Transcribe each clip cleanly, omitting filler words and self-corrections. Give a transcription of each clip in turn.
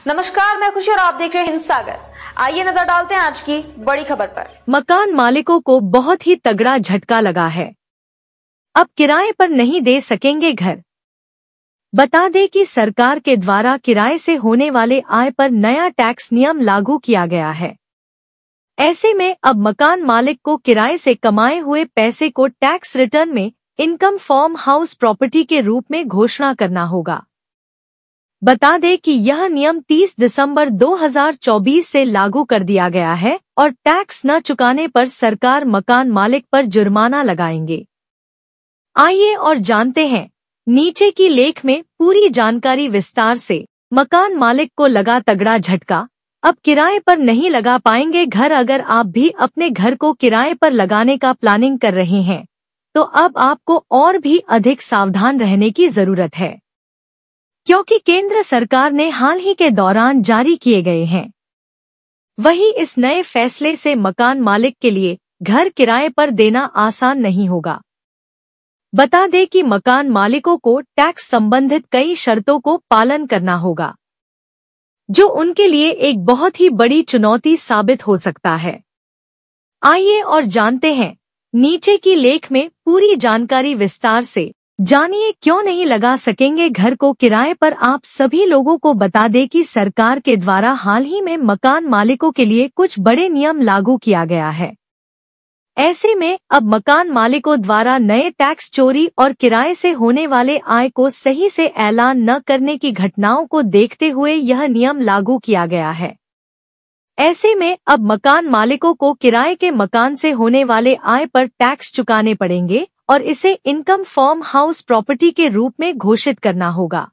नमस्कार, मैं खुशी और आप देख रहे हैं हिंद सागर। आइए नजर डालते हैं आज की बड़ी खबर पर। मकान मालिकों को बहुत ही तगड़ा झटका लगा है। अब किराए पर नहीं दे सकेंगे घर। बता दें कि सरकार के द्वारा किराए से होने वाले आय पर नया टैक्स नियम लागू किया गया है। ऐसे में अब मकान मालिक को किराए से कमाए हुए पैसे को टैक्स रिटर्न में इनकम फॉर्म हाउस प्रॉपर्टी के रूप में घोषणा करना होगा। बता दें कि यह नियम 30 दिसंबर 2024 से लागू कर दिया गया है और टैक्स न चुकाने पर सरकार मकान मालिक पर जुर्माना लगाएंगे। आइए और जानते हैं नीचे की लेख में पूरी जानकारी विस्तार से। मकान मालिक को लगा तगड़ा झटका, अब किराए पर नहीं लगा पाएंगे घर। अगर आप भी अपने घर को किराए पर लगाने का प्लानिंग कर रहे हैं तो अब आपको और भी अधिक सावधान रहने की जरूरत है, क्योंकि केंद्र सरकार ने हाल ही के दौरान जारी किए गए हैं। वहीं इस नए फैसले से मकान मालिक के लिए घर किराए पर देना आसान नहीं होगा। बता दें कि मकान मालिकों को टैक्स संबंधित कई शर्तों को पालन करना होगा, जो उनके लिए एक बहुत ही बड़ी चुनौती साबित हो सकता है। आइए और जानते हैं नीचे की लेख में पूरी जानकारी विस्तार से। जानिए क्यों नहीं लगा सकेंगे घर को किराए पर। आप सभी लोगों को बता दें कि सरकार के द्वारा हाल ही में मकान मालिकों के लिए कुछ बड़े नियम लागू किया गया है। ऐसे में अब मकान मालिकों द्वारा नए टैक्स चोरी और किराए से होने वाले आय को सही से ऐलान न करने की घटनाओं को देखते हुए यह नियम लागू किया गया है। ऐसे में अब मकान मालिकों को किराए के मकान से होने वाले आय पर टैक्स चुकाने पड़ेंगे और इसे इनकम फॉर्म हाउस प्रॉपर्टी के रूप में घोषित करना होगा।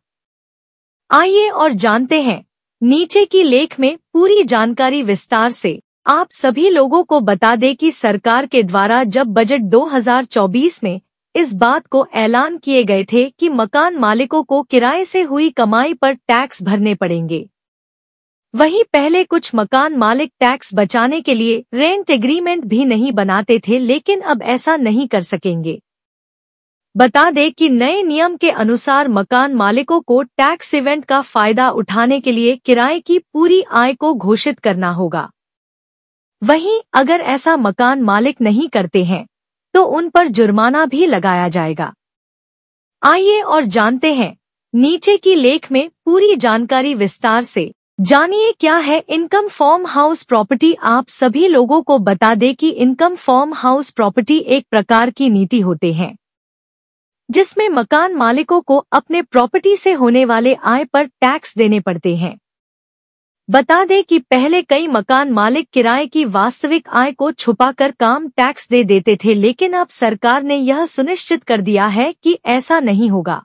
आइए और जानते हैं नीचे की लेख में पूरी जानकारी विस्तार से। आप सभी लोगों को बता दें कि सरकार के द्वारा जब बजट 2024 में इस बात को ऐलान किए गए थे कि मकान मालिकों को किराए से हुई कमाई पर टैक्स भरने पड़ेंगे, वहीं पहले कुछ मकान मालिक टैक्स बचाने के लिए रेंट एग्रीमेंट भी नहीं बनाते थे, लेकिन अब ऐसा नहीं कर सकेंगे। बता दें कि नए नियम के अनुसार मकान मालिकों को टैक्स इवेंट का फायदा उठाने के लिए किराए की पूरी आय को घोषित करना होगा। वहीं अगर ऐसा मकान मालिक नहीं करते हैं तो उन पर जुर्माना भी लगाया जाएगा। आइए और जानते हैं नीचे की लेख में पूरी जानकारी विस्तार से। जानिए क्या है इनकम फॉर्म हाउस प्रॉपर्टी। आप सभी लोगों को बता दें कि इनकम फॉर्म हाउस प्रॉपर्टी एक प्रकार की नीति होते हैं जिसमें मकान मालिकों को अपने प्रॉपर्टी से होने वाले आय पर टैक्स देने पड़ते हैं। बता दें कि पहले कई मकान मालिक किराए की वास्तविक आय को छुपाकर कम टैक्स दे देते थे, लेकिन अब सरकार ने यह सुनिश्चित कर दिया है कि ऐसा नहीं होगा।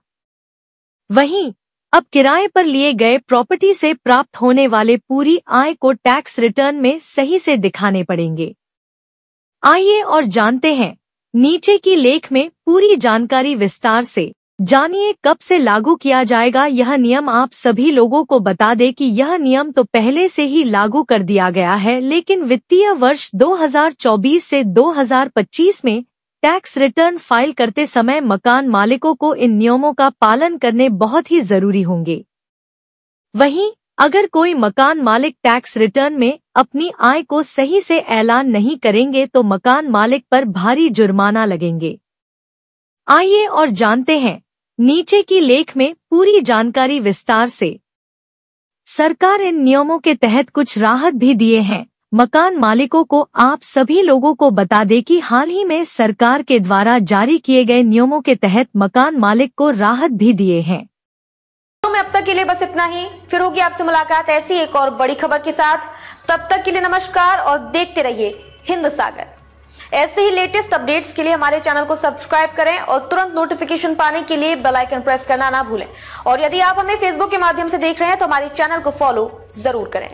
वहीं अब किराए पर लिए गए प्रॉपर्टी से प्राप्त होने वाले पूरी आय को टैक्स रिटर्न में सही से दिखाने पड़ेंगे। आइए और जानते हैं नीचे की लेख में पूरी जानकारी विस्तार से। जानिए कब से लागू किया जाएगा यह नियम। आप सभी लोगों को बता दें कि यह नियम तो पहले से ही लागू कर दिया गया है, लेकिन वित्तीय वर्ष 2024 से 2025 में टैक्स रिटर्न फाइल करते समय मकान मालिकों को इन नियमों का पालन करने बहुत ही जरूरी होंगे। वहीं अगर कोई मकान मालिक टैक्स रिटर्न में अपनी आय को सही से ऐलान नहीं करेंगे तो मकान मालिक पर भारी जुर्माना लगेंगे। आइए और जानते हैं नीचे की लेख में पूरी जानकारी विस्तार से। सरकार इन नियमों के तहत कुछ राहत भी दिए हैं मकान मालिकों को। आप सभी लोगों को बता दें कि हाल ही में सरकार के द्वारा जारी किए गए नियमों के तहत मकान मालिक को राहत भी दिए हैं। तो अब तक के लिए बस इतना ही, फिर होगी आपसे मुलाकात ऐसी एक और बड़ी खबर के साथ। तब तक के लिए नमस्कार और देखते रहिए हिंद सागर। ऐसे ही लेटेस्ट अपडेट्स के लिए हमारे चैनल को सब्सक्राइब करें और तुरंत नोटिफिकेशन पाने के लिए बेल आइकन प्रेस करना ना भूलें। और यदि आप हमें फेसबुक के माध्यम से देख रहे हैं तो हमारे चैनल को फॉलो जरूर करें।